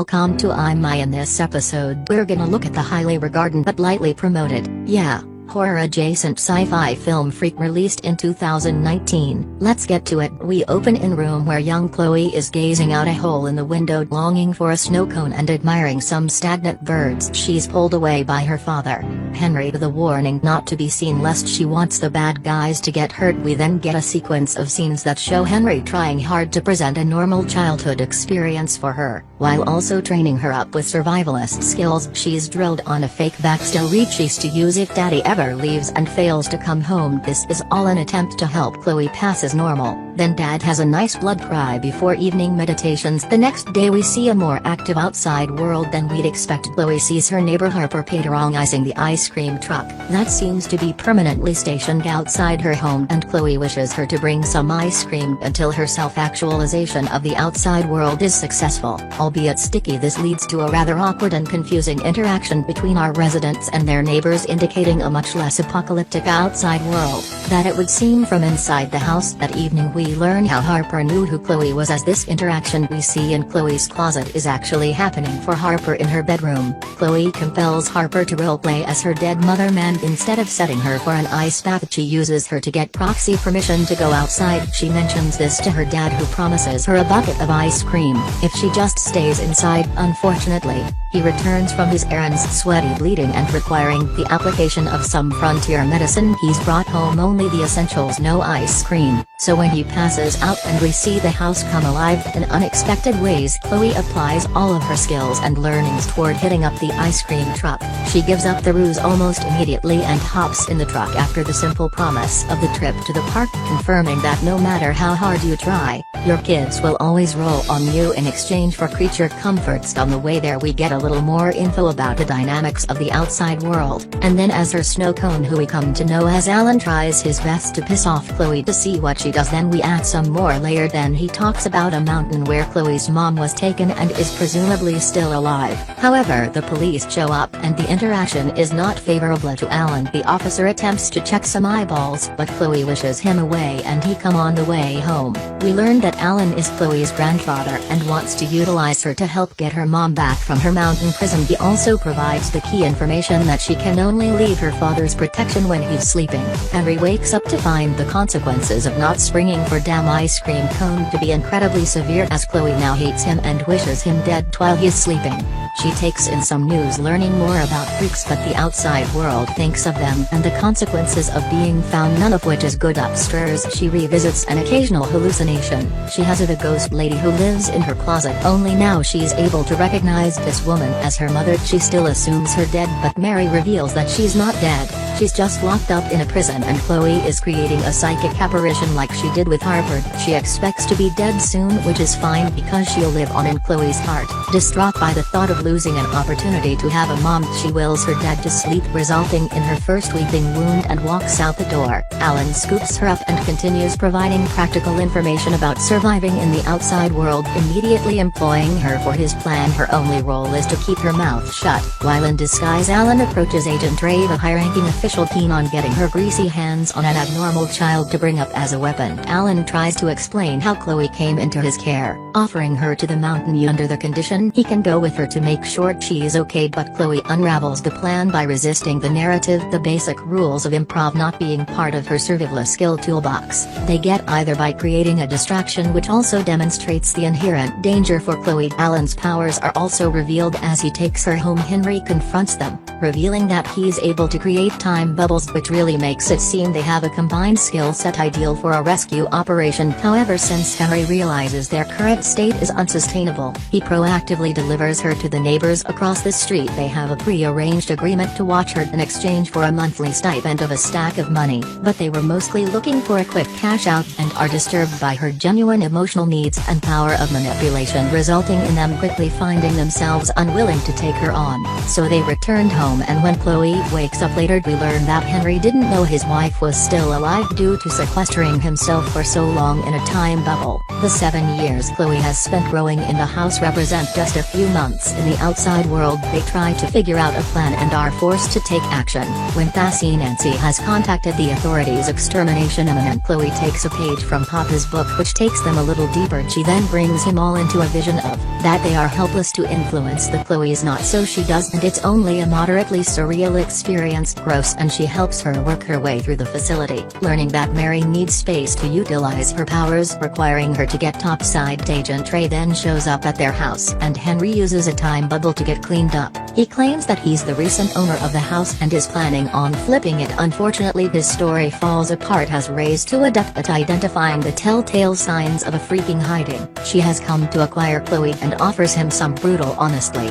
Welcome to I'm My. In this episode we're gonna look at the highly regarded but lightly promoted, horror-adjacent sci-fi film Freak released in 2019. Let's get to it. We open in room where young Chloe is gazing out a hole in the window longing for a snow cone and admiring some stagnant birds. She's pulled away by her father, Henry, with a warning not to be seen lest she wants the bad guys to get hurt. We then get a sequence of scenes that show Henry trying hard to present a normal childhood experience for her, while also training her up with survivalist skills she's drilled on a fake backstory she's to use if daddy ever leaves and fails to come home. This is all an attempt to help Chloe pass as normal. Then dad has a nice blood cry before evening meditations. The next day we see a more active outside world than we'd expect. Chloe sees her neighbor Harper patronizing the ice cream truck that seems to be permanently stationed outside her home, and Chloe wishes her to bring some ice cream until her self-actualization of the outside world is successful, albeit sticky. This leads to a rather awkward and confusing interaction between our residents and their neighbors, indicating a much less apocalyptic outside world that it would seem from inside the house. That evening we learn how Harper knew who Chloe was, as this interaction we see in Chloe's closet is actually happening for Harper in her bedroom. Chloe compels Harper to roleplay as her dead mother, and instead of setting her for an ice bath she uses her to get proxy permission to go outside. She mentions this to her dad, who promises her a bucket of ice cream if she just stays inside. Unfortunately, he returns from his errands sweaty, bleeding and requiring the application of some frontier medicine. He's brought home only the essentials, no ice cream. So when he passes out and we see the house come alive in unexpected ways, Chloe applies all of her skills and learnings toward hitting up the ice cream truck. She gives up the ruse almost immediately and hops in the truck after the simple promise of the trip to the park, confirming that no matter how hard you try, your kids will always roll on you in exchange for creature comforts. On the way there we get a little more info about the dynamics of the outside world, and then as her snow cone, who we come to know as Alan, tries his best to piss off Chloe to see what she does. Then we add some more layer. Then he talks about a mountain where Chloe's mom was taken and is presumably still alive. However, the police show up and the interaction is not favorable to Alan. The officer attempts to check some eyeballs, but Chloe wishes him away and he come on the way home. We learn that Alan is Chloe's grandfather and wants to utilize her to help get her mom back from her mountain prison. He also provides the key information that she can only leave her father's protection when he's sleeping. Henry wakes up to find the consequences of not springing for damn ice cream cone to be incredibly severe, as Chloe now hates him and wishes him dead while he's sleeping. She takes in some news, learning more about freaks but the outside world thinks of them and the consequences of being found, none of which is good. Upstairs she revisits an occasional hallucination she has of a ghost lady who lives in her closet, only now she's able to recognize this woman as her mother. She still assumes her dead, but Mary reveals that she's not dead, she's just locked up in a prison, and Chloe is creating a psychic apparition like she did with Harper. She expects to be dead soon, which is fine because she'll live on in Chloe's heart. Distraught by the thought of losing an opportunity to have a mom, she wills her dad to sleep, resulting in her first weeping wound, and walks out the door. Alan scoops her up and continues providing practical information about surviving in the outside world, immediately employing her for his plan. Her only role is to keep her mouth shut. While in disguise, Alan approaches Agent Rave, a high-ranking official keen on getting her greasy hands on an abnormal child to bring up as a weapon. Alan tries to explain how Chloe came into his care, offering her to the mountain under the condition he can go with her to make sure she's okay, but Chloe unravels the plan by resisting the narrative, the basic rules of improv not being part of her survival skill toolbox. They get either by creating a distraction, which also demonstrates the inherent danger for Chloe. Alan's powers are also revealed as he takes her home. Henry confronts them, revealing that he's able to create time bubbles, which really makes it seem they have a combined skill set ideal for a rescue operation. However, since Henry realizes their current state is unsustainable, he proactively delivers her to the neighbors across the street. They have a pre-arranged agreement to watch her in exchange for a monthly stipend of a stack of money, but they were mostly looking for a quick cash out and are disturbed by her genuine emotional needs and power of manipulation, resulting in them quickly finding themselves unwilling to take her on. So they returned home, and when Chloe wakes up later we learn learn that Henry didn't know his wife was still alive due to sequestering himself for so long in a time bubble. The 7 years Chloe has spent growing in the house represent just a few months in the outside world. They try to figure out a plan and are forced to take action. When Sassy Nancy has contacted the authorities, extermination imminent. Chloe takes a page from Papa's book which takes them a little deeper. She then brings him all into a vision of that they are helpless to influence the Chloe's not so she does, and it's only a moderately surreal experience. Gross, and she helps her work her way through the facility, learning that Mary needs space to utilize her powers, requiring her to get topside. Agent Trey then shows up at their house and Henry uses a time bubble to get cleaned up. He claims that he's the recent owner of the house and is planning on flipping it. Unfortunately, his story falls apart as Ray's too adept at identifying the telltale signs of a freaking hiding. She has come to acquire Chloe and offers him some brutal honesty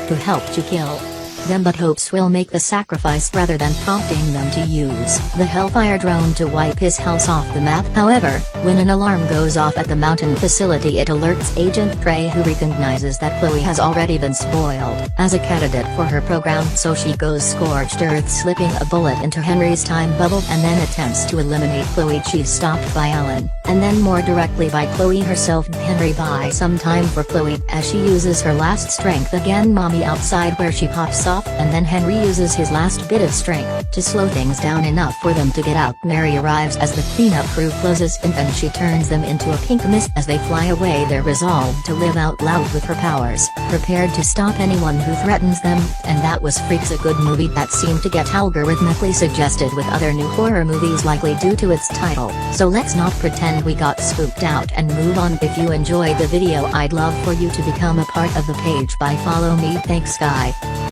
to help to kill them, but hopes will make the sacrifice rather than prompting them to use the Hellfire drone to wipe his house off the map. However, when an alarm goes off at the mountain facility, it alerts Agent Trey, who recognizes that Chloe has already been spoiled as a candidate for her program, so she goes scorched earth, slipping a bullet into Henry's time bubble and then attempts to eliminate Chloe. She's stopped by Ellen, and then more directly by Chloe herself. Henry buys some time for Chloe as she uses her last strength again. Mommy outside where she pops off, and then Henry uses his last bit of strength to slow things down enough for them to get out. Mary arrives as the cleanup crew closes in and she turns them into a pink mist as they fly away. They're resolved to live out loud with her powers, prepared to stop anyone who threatens them. And that was Freaks, a good movie that seemed to get algorithmically suggested with other new horror movies, likely due to its title. So let's not pretend we got spooked out and move on. If you enjoyed the video, I'd love for you to become a part of the page by follow me. Thanks, guy.